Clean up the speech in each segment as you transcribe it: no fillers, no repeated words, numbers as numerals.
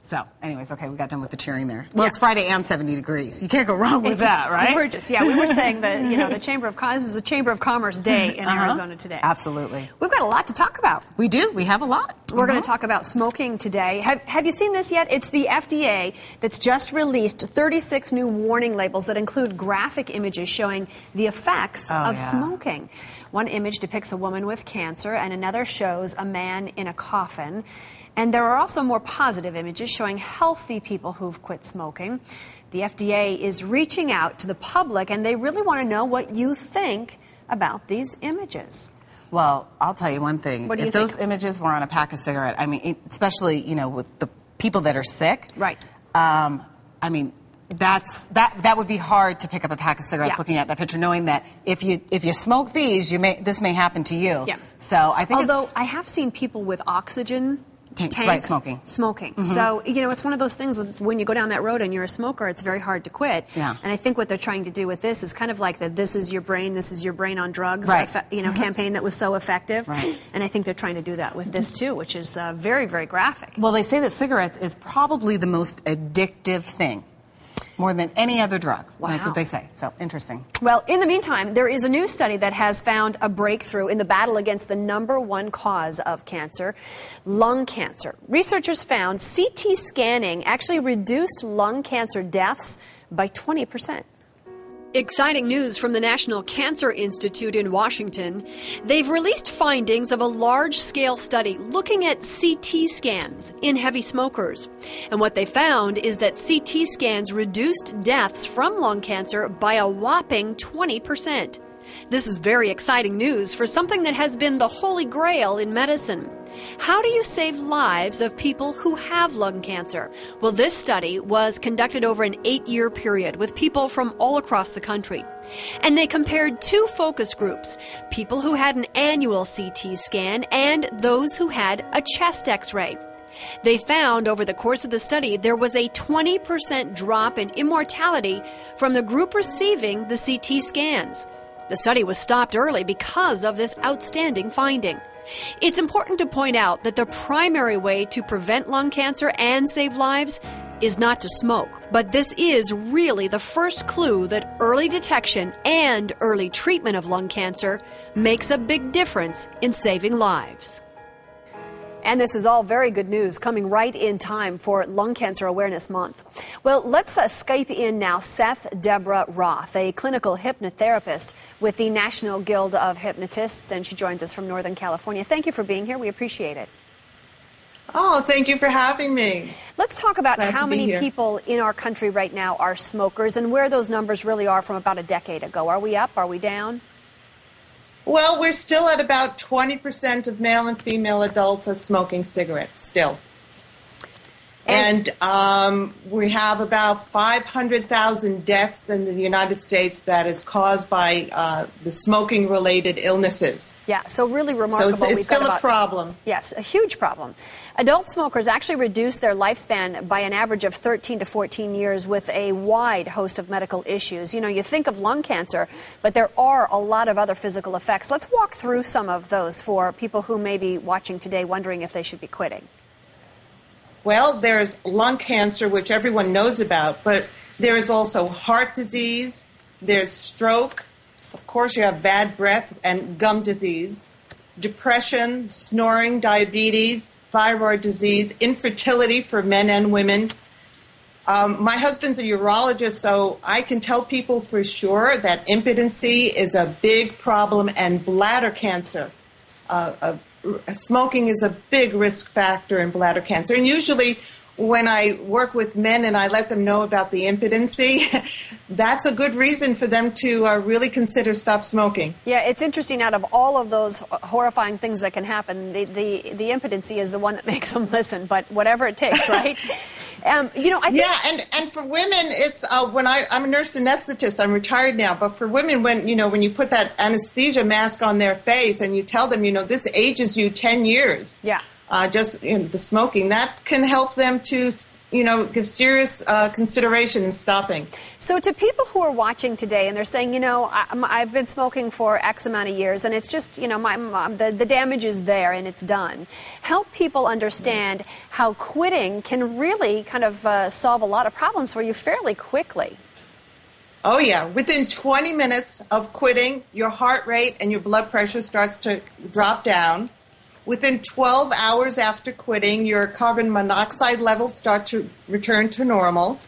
So, anyways, okay, we got done with the cheering there. Well, it's Friday and 70 degrees. You can't go wrong with that, right? Gorgeous. Yeah, we were saying that, the Chamber of Commerce, this is a Chamber of Commerce day in Arizona today. Absolutely. We've got a lot to talk about. We do. We have a lot. We're going to talk about smoking today. Have you seen this yet? It's the FDA that's just released 36 new warning labels that include graphic images showing the effects of smoking. One image depicts a woman with cancer, and another shows a man in a coffin. And there are also more positive images showing healthy people who've quit smoking. The FDA is reaching out to the public, and they really want to know what you think about these images. Well, I'll tell you one thing. What do you if think? Those images were on a pack of cigarettes, I mean, especially, with the people that are sick. Right. I mean, that would be hard to pick up a pack of cigarettes looking at that picture, knowing that if you smoke these, this may happen to you. Yeah. So I think although I have seen people with oxygen tanks right, smoking. Mm-hmm. So, it's one of those things when you go down that road and you're a smoker, it's very hard to quit. Yeah. And I think what they're trying to do with this is kind of like the This Is Your Brain on Drugs campaign that was so effective. Right. And I think they're trying to do that with this too, which is very, very graphic. Well, they say that cigarettes is probably the most addictive thing. More than any other drug. Wow. That's what they say. So, interesting. Well, in the meantime, there is a new study that has found a breakthrough in the battle against the #1 cause of cancer, lung cancer. Researchers found CT scanning actually reduced lung cancer deaths by 20%. Exciting news from the National Cancer Institute in Washington. They've released findings of a large-scale study looking at CT scans in heavy smokers. And what they found is that CT scans reduced deaths from lung cancer by a whopping 20%. This is very exciting news for something that has been the holy grail in medicine. How do you save lives of people who have lung cancer? Well, this study was conducted over an 8-year period with people from all across the country. And they compared 2 focus groups, people who had an annual CT scan and those who had a chest X-ray. They found over the course of the study there was a 20% drop in immortality from the group receiving the CT scans. The study was stopped early because of this outstanding finding. It's important to point out that the primary way to prevent lung cancer and save lives is not to smoke. But this is really the first clue that early detection and early treatment of lung cancer makes a big difference in saving lives. And this is all very good news coming right in time for Lung Cancer Awareness Month. Well, let's Skype in now Seth Debra Roth, a clinical hypnotherapist with the National Guild of Hypnotists, and she joins us from Northern California. Thank you for being here. We appreciate it. Oh, thank you for having me. Let's talk about how many people in our country right now are smokers and where those numbers really are from about a decade ago. Are we up? Are we down? Well, we're still at about 20% of male and female adults are smoking cigarettes still. And we have about 500,000 deaths in the United States that is caused by the smoking-related illnesses. Yeah, so really remarkable. So it's still a problem. Yes, a huge problem. Adult smokers actually reduce their lifespan by an average of 13 to 14 years with a wide host of medical issues. You think of lung cancer, but there are a lot of other physical effects. Let's walk through some of those for people who may be watching today wondering if they should be quitting. Well, there's lung cancer, which everyone knows about, but there is also heart disease, there's stroke, of course you have bad breath and gum disease, depression, snoring, diabetes, thyroid disease, infertility for men and women. My husband's a urologist, so I can tell people for sure that impotency is a big problem, and bladder cancer. Smoking is a big risk factor in bladder cancer. And usually when I work with men and I let them know about the impotency, that's a good reason for them to really consider stop smoking. Yeah, it's interesting. Out of all of those horrifying things that can happen, the impotency is the one that makes them listen, but whatever it takes, right? I think and for women, it's when I'm a nurse anesthetist. I'm retired now, but for women, when you put that anesthesia mask on their face and you tell them, this ages you 10 years. Yeah. The smoking that can help them to give serious consideration in stopping. So to people who are watching today and they're saying, I've been smoking for X amount of years and it's just, the damage is there and it's done. Help people understand how quitting can really kind of solve a lot of problems for you fairly quickly. Oh, yeah. Within 20 minutes of quitting, your heart rate and your blood pressure starts to drop down. Within 12 hours after quitting, your carbon monoxide levels start to return to normal.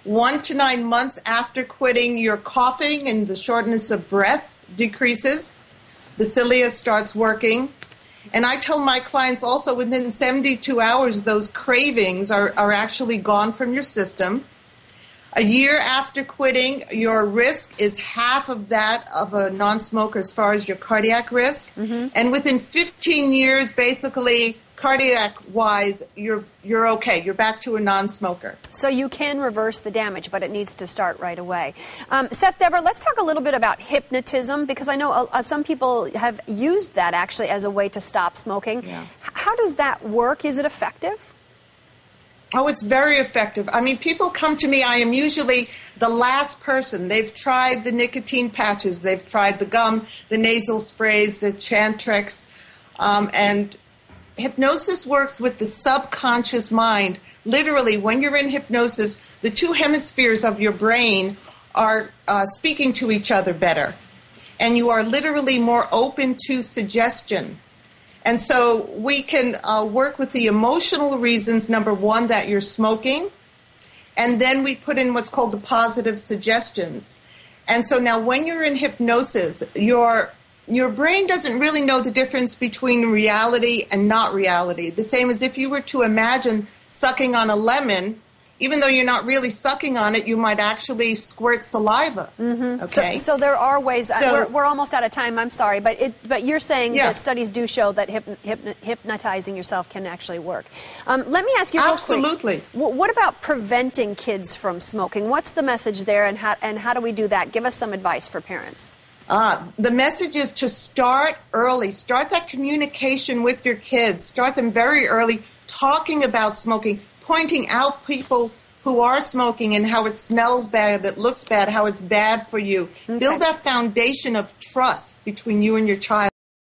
1 to 9 months after quitting, your coughing and the shortness of breath decreases. The cilia starts working. And I tell my clients also within 72 hours, those cravings are actually gone from your system. A year after quitting, your risk is half of that of a non-smoker as far as your cardiac risk. Mm-hmm. And within 15 years, basically, cardiac-wise, you're okay. You're back to a non-smoker. So you can reverse the damage, but it needs to start right away. Seth, Debra, let's talk a little bit about hypnotism, because I know some people have used that actually as a way to stop smoking. Yeah. How does that work? Is it effective? Oh, it's very effective. I mean, people come to me, I am usually the last person. They've tried the nicotine patches, they've tried the gum, the nasal sprays, the Chantrex, and hypnosis works with the subconscious mind. Literally, when you're in hypnosis, the two hemispheres of your brain are speaking to each other better, and you are literally more open to suggestion. And so we can work with the emotional reasons, number one, that you're smoking, and then we put in what's called the positive suggestions. And so now when you're in hypnosis, your brain doesn't really know the difference between reality and not reality. The same as if you were to imagine sucking on a lemon. Even though you're not really sucking on it, you might actually squirt saliva. Mm-hmm. Okay. So there are ways. We're almost out of time. I'm sorry, but you're saying that studies do show that hypnotizing yourself can actually work. Let me ask you. Absolutely. What about preventing kids from smoking? What's the message there, and how do we do that? Give us some advice for parents. The message is to start early. Start that communication with your kids. Start them very early, talking about smoking, pointing out people who are smoking and how it smells bad, it looks bad, how it's bad for you. Okay. Build that foundation of trust between you and your child.